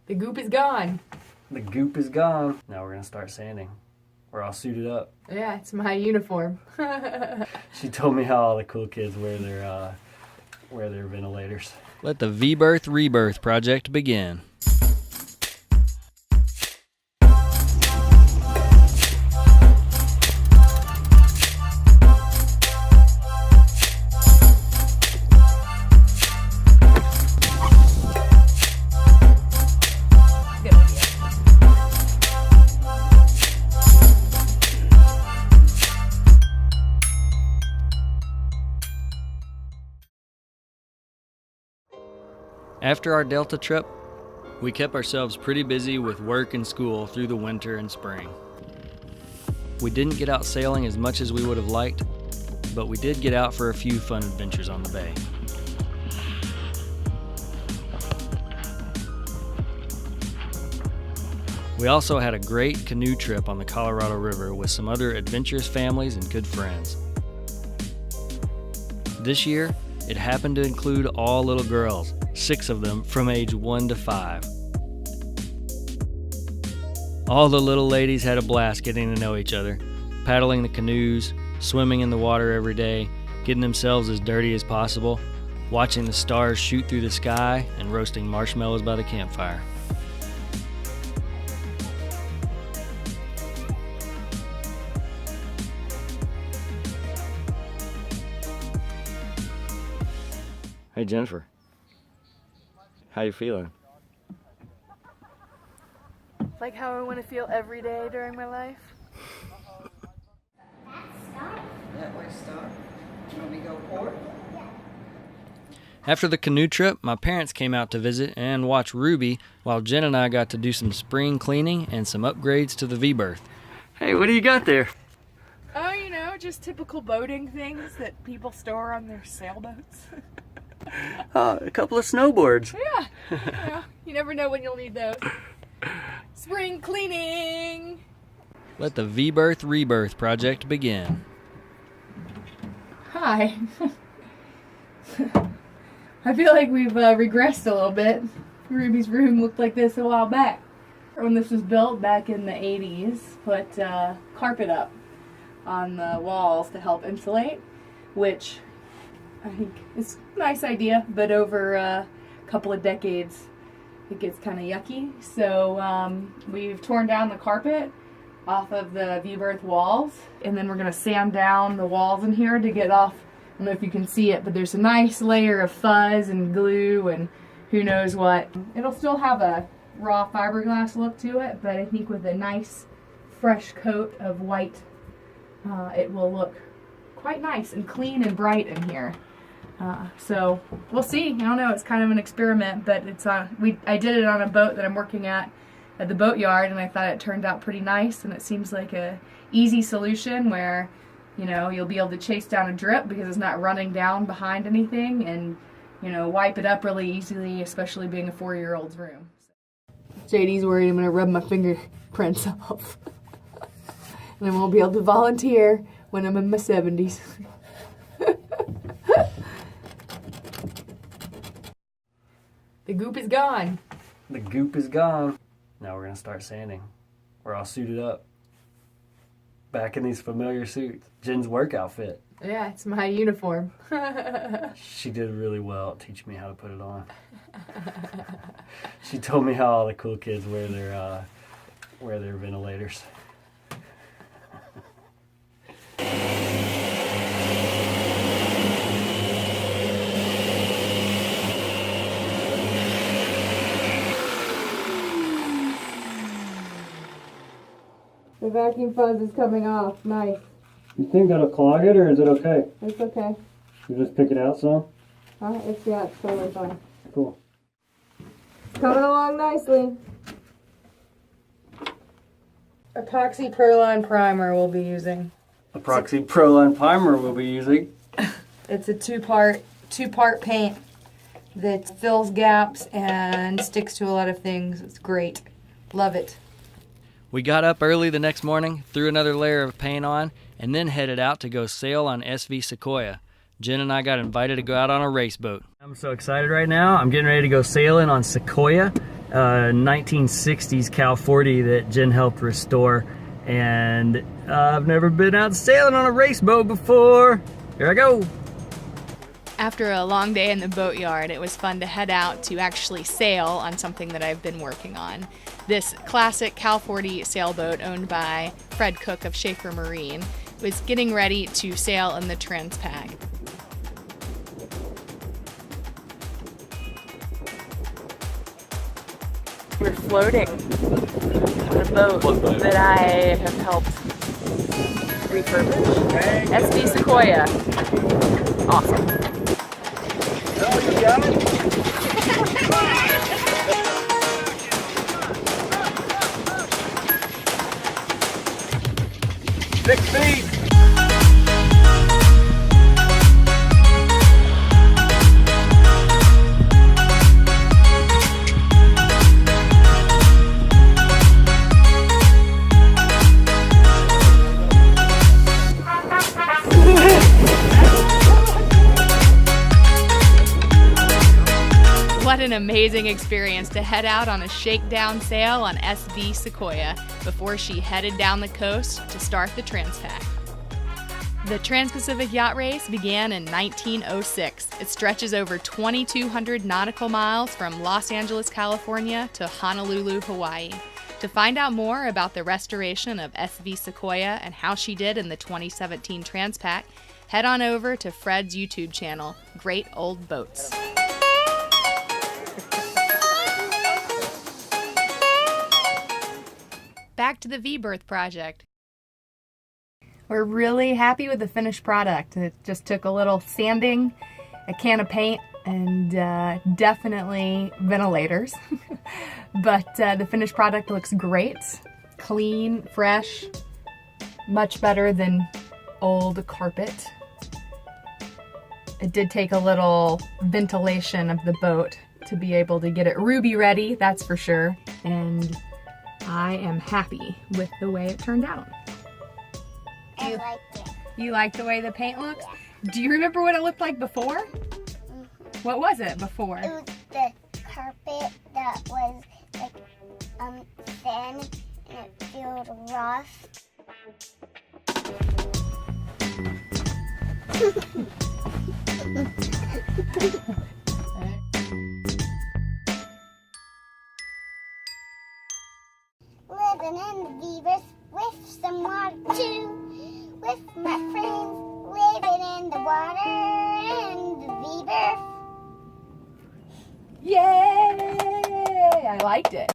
The goop is gone. The goop is gone. Now we're gonna start sanding. We're all suited up. Yeah, it's my uniform. She told me how all the cool kids wear their ventilators. Let the V Berth Rebirth project begin. After our Delta trip, we kept ourselves pretty busy with work and school through the winter and spring. We didn't get out sailing as much as we would have liked, but we did get out for a few fun adventures on the bay. We also had a great canoe trip on the Colorado River with some other adventurous families and good friends. This year, it happened to include all little girls, 6 of them from age 1 to 5. All the little ladies had a blast getting to know each other, paddling the canoes, swimming in the water every day, getting themselves as dirty as possible, watching the stars shoot through the sky, and roasting marshmallows by the campfire. Hey Jennifer, how you feeling? Like how I want to feel every day during my life. That way stop. You want me to go port? After the canoe trip, my parents came out to visit and watch Ruby while Jen and I got to do some spring cleaning and some upgrades to the V Berth. Hey, what do you got there? Oh, you know, just typical boating things that people store on their sailboats. A couple of snowboards. Yeah, you know, you never know when you'll need those. Spring cleaning! Let the V Berth Rebirth project begin. Hi. I feel like we've regressed a little bit. Ruby's room looked like this a while back. When this was built back in the 80s, put carpet up on the walls to help insulate, which I think is a nice idea, but over a couple of decades it gets kind of yucky. So we've torn down the carpet off of the V Berth walls, and then we're going to sand down the walls in here to get off. I don't know if you can see it, but there's a nice layer of fuzz and glue and who knows what. It'll still have a raw fiberglass look to it, but I think with a nice fresh coat of white it will look quite nice and clean and bright in here. So we'll see. I don't know. It's kind of an experiment, but it's I did it on a boat that I'm working at the boatyard, and I thought it turned out pretty nice. And it seems like a easy solution where, you know, you'll be able to chase down a drip because it's not running down behind anything, and you know, wipe it up really easily, especially being a 4-year-old's room. JD's worried I'm gonna rub my fingerprints off, and I won't be able to volunteer when I'm in my 70s. The goop is gone. The goop is gone. Now we're gonna start sanding. We're all suited up. Back in these familiar suits. Jen's work outfit. Yeah, it's my uniform. She did really well at teaching me how to put it on. She told me how all the cool kids wear their ventilators. The vacuum fuzz is coming off. Nice. You think that'll clog it, or is it okay? It's okay. You just pick it out some? It's totally fine. Cool. It's coming along nicely. Epoxy Proline primer we'll be using. Epoxy Proline primer we'll be using. It's a two-part paint that fills gaps and sticks to a lot of things. It's great. Love it. We got up early the next morning, threw another layer of paint on, and then headed out to go sail on SV Sequoia. Jen and I got invited to go out on a race boat. I'm so excited right now. I'm getting ready to go sailing on Sequoia. 1960s Cal 40 that Jen helped restore, and I've never been out sailing on a race boat before. Here I go. After a long day in the boatyard, it was fun to head out to actually sail on something that I've been working on. This classic Cal 40 sailboat owned by Fred Cook of Schaefer Marine was getting ready to sail in the Transpac. We're floating on a boat that I have helped refurbish. SV Sequoia. Awesome. Oh, you got it? 6 feet. What an amazing experience to head out on a shakedown sail on SV Sequoia before she headed down the coast to start the Transpac. The Transpacific Yacht Race began in 1906. It stretches over 2,200 nautical miles from Los Angeles, California to Honolulu, Hawaii. To find out more about the restoration of SV Sequoia and how she did in the 2017 Transpac, head on over to Fred's YouTube channel, Great Old Boats. Back to the V Berth project. We're really happy with the finished product. It just took a little sanding, a can of paint, and definitely ventilators. But the finished product looks great. Clean, fresh, much better than old carpet. It did take a little ventilation of the boat to be able to get it ruby ready, that's for sure. And I am happy with the way it turned out. I like it. You like the way the paint looks? Yeah. Do you remember what it looked like before? Mm-hmm. What was it before? It was the carpet that was like thin and it felt rough. Living in the V Berth with some water too. With my friends living in the water and the V Berth. Yay! I liked it.